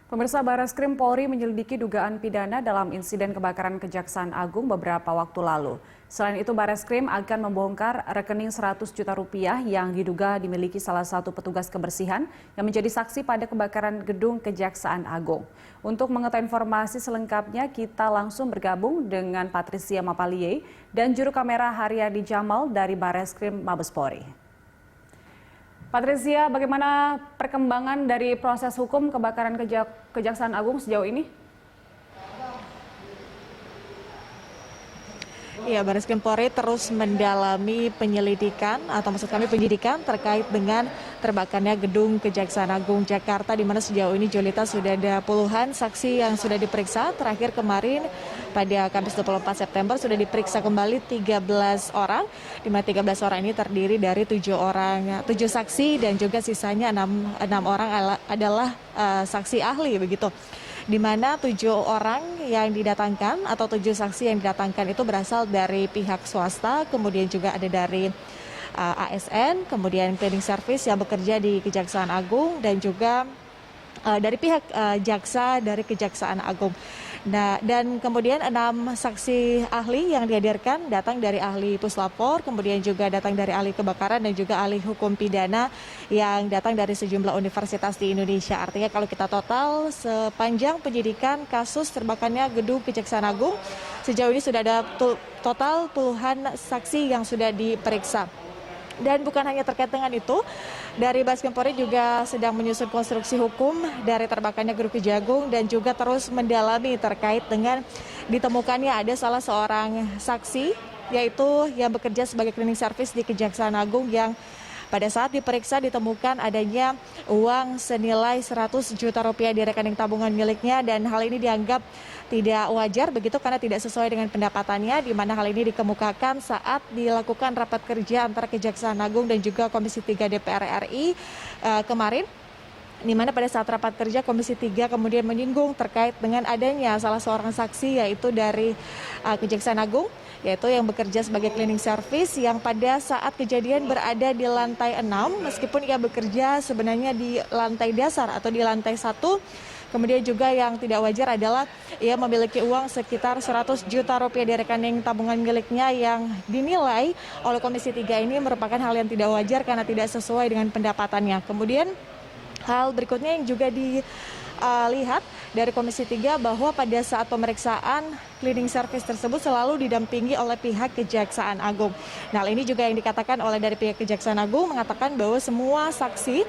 Pemirsa, Barreskrim Polri menyelidiki dugaan pidana dalam insiden kebakaran Kejaksaan Agung beberapa waktu lalu. Selain itu, Barreskrim akan membongkar rekening 100 juta rupiah yang diduga dimiliki salah satu petugas kebersihan yang menjadi saksi pada kebakaran gedung Kejaksaan Agung. Untuk mengetahui informasi selengkapnya, kita langsung bergabung dengan Patricia Mapalie dan juru kamera Haryadi Jamal dari Barreskrim Mabes Polri. Patricia, bagaimana perkembangan dari proses hukum kebakaran Kejaksaan Agung sejauh ini? Ya, Barreskrim Polri terus mendalami penyelidikan atau maksud kami penyidikan terkait dengan terbakarnya gedung Kejaksaan Agung Jakarta, di mana sejauh ini Julita sudah ada puluhan saksi yang sudah diperiksa. Terakhir kemarin pada Kamis 24 September sudah diperiksa kembali 13 orang, di mana 13 orang ini terdiri dari 7 saksi dan juga sisanya 6 orang adalah saksi ahli begitu. Di mana 7 orang yang didatangkan atau 7 saksi yang didatangkan itu berasal dari pihak swasta, kemudian juga ada dari ASN, kemudian cleaning service yang bekerja di Kejaksaan Agung, dan juga dari pihak jaksa dari Kejaksaan Agung. Nah, dan kemudian 6 saksi ahli yang dihadirkan datang dari ahli puslapor, kemudian juga datang dari ahli kebakaran dan juga ahli hukum pidana yang datang dari sejumlah universitas di Indonesia. Artinya kalau kita total sepanjang penyidikan kasus terbakarnya gedung Kejaksaan Agung, sejauh ini sudah ada total puluhan saksi yang sudah diperiksa. Dan bukan hanya terkait dengan itu, dari Barreskrim Polri juga sedang menyusun konstruksi hukum dari terbakarnya gedung Kejaksaan Agung dan juga terus mendalami terkait dengan ditemukannya ada salah seorang saksi, yaitu yang bekerja sebagai cleaning service di Kejaksaan Agung, yang pada saat diperiksa ditemukan adanya uang senilai 100 juta rupiah di rekening tabungan miliknya, dan hal ini dianggap tidak wajar begitu karena tidak sesuai dengan pendapatannya, di mana hal ini dikemukakan saat dilakukan rapat kerja antara Kejaksaan Agung dan juga Komisi 3 DPR RI kemarin, di mana pada saat rapat kerja Komisi 3 kemudian menyinggung terkait dengan adanya salah seorang saksi, yaitu dari Kejaksaan Agung, yaitu yang bekerja sebagai cleaning service yang pada saat kejadian berada di lantai 6 meskipun ia bekerja sebenarnya di lantai dasar atau di lantai 1. Kemudian juga yang tidak wajar adalah ia memiliki uang sekitar 100 juta rupiah di rekening tabungan miliknya yang dinilai oleh Komisi 3 ini merupakan hal yang tidak wajar karena tidak sesuai dengan pendapatannya. Kemudian hal berikutnya yang juga dilihat dari Komisi 3 bahwa pada saat pemeriksaan cleaning service tersebut selalu didampingi oleh pihak Kejaksaan Agung. Nah, ini juga yang dikatakan oleh dari pihak Kejaksaan Agung, mengatakan bahwa semua saksi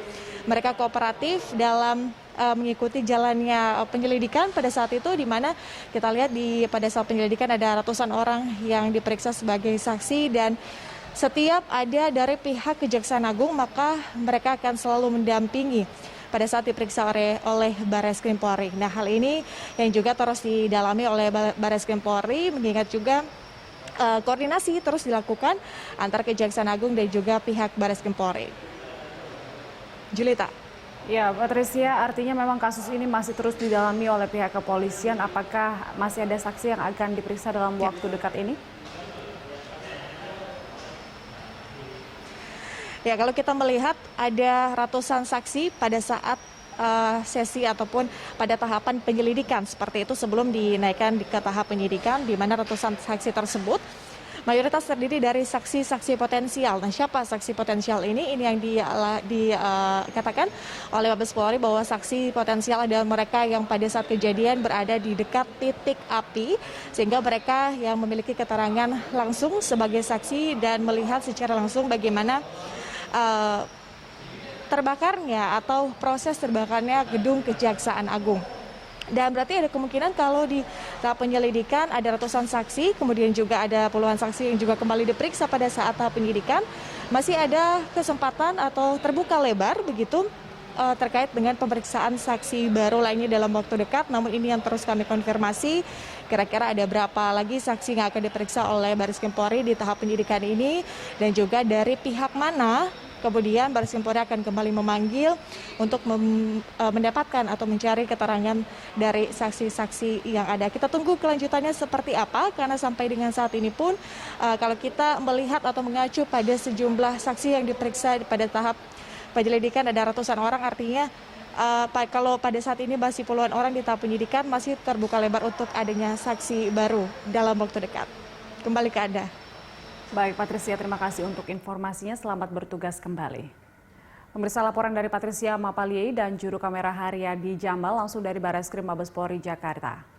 mereka kooperatif dalam mengikuti jalannya penyelidikan pada saat itu, di mana kita lihat pada saat penyelidikan ada ratusan orang yang diperiksa sebagai saksi, dan setiap ada dari pihak Kejaksaan Agung maka mereka akan selalu mendampingi pada saat diperiksa oleh Barreskrim Polri. Nah, hal ini yang juga terus didalami oleh Barreskrim Polri, mengingat juga koordinasi terus dilakukan antara Kejaksaan Agung dan juga pihak Barreskrim Polri. Julita. Ya, Patricia, artinya memang kasus ini masih terus didalami oleh pihak kepolisian. Apakah masih ada saksi yang akan diperiksa dalam waktu dekat ini? Ya, kalau kita melihat ada ratusan saksi pada saat sesi ataupun pada tahapan penyelidikan seperti itu sebelum dinaikkan ke tahap penyidikan, di mana ratusan saksi tersebut mayoritas terdiri dari saksi-saksi potensial. Nah, siapa saksi potensial ini? Ini yang dikatakan oleh Mabes Polri bahwa saksi potensial adalah mereka yang pada saat kejadian berada di dekat titik api, sehingga mereka yang memiliki keterangan langsung sebagai saksi dan melihat secara langsung bagaimana terbakarnya atau proses terbakarnya gedung Kejaksaan Agung. Dan berarti ada kemungkinan kalau di tahap penyelidikan ada ratusan saksi, kemudian juga ada puluhan saksi yang juga kembali diperiksa pada saat tahap penyidikan, masih ada kesempatan atau terbuka lebar begitu terkait dengan pemeriksaan saksi baru lainnya dalam waktu dekat. Namun ini yang terus kami konfirmasi, kira-kira ada berapa lagi saksi yang akan diperiksa oleh Barreskrim Polri di tahap penyidikan ini, dan juga dari pihak mana kemudian Barreskrim Polri akan kembali memanggil untuk mendapatkan atau mencari keterangan dari saksi-saksi yang ada. Kita tunggu kelanjutannya seperti apa, karena sampai dengan saat ini pun kalau kita melihat atau mengacu pada sejumlah saksi yang diperiksa pada tahap penyelidikan ada ratusan orang, artinya kalau pada saat ini masih puluhan orang di tahap penyidikan, masih terbuka lebar untuk adanya saksi baru dalam waktu dekat. Kembali ke Anda. Baik, Patricia, terima kasih untuk informasinya. Selamat bertugas kembali. Pemirsa, laporan dari Patricia Mapaliei dan juru kamera Haryadi Jamal langsung dari Bareskrim Mabes Polri Jakarta.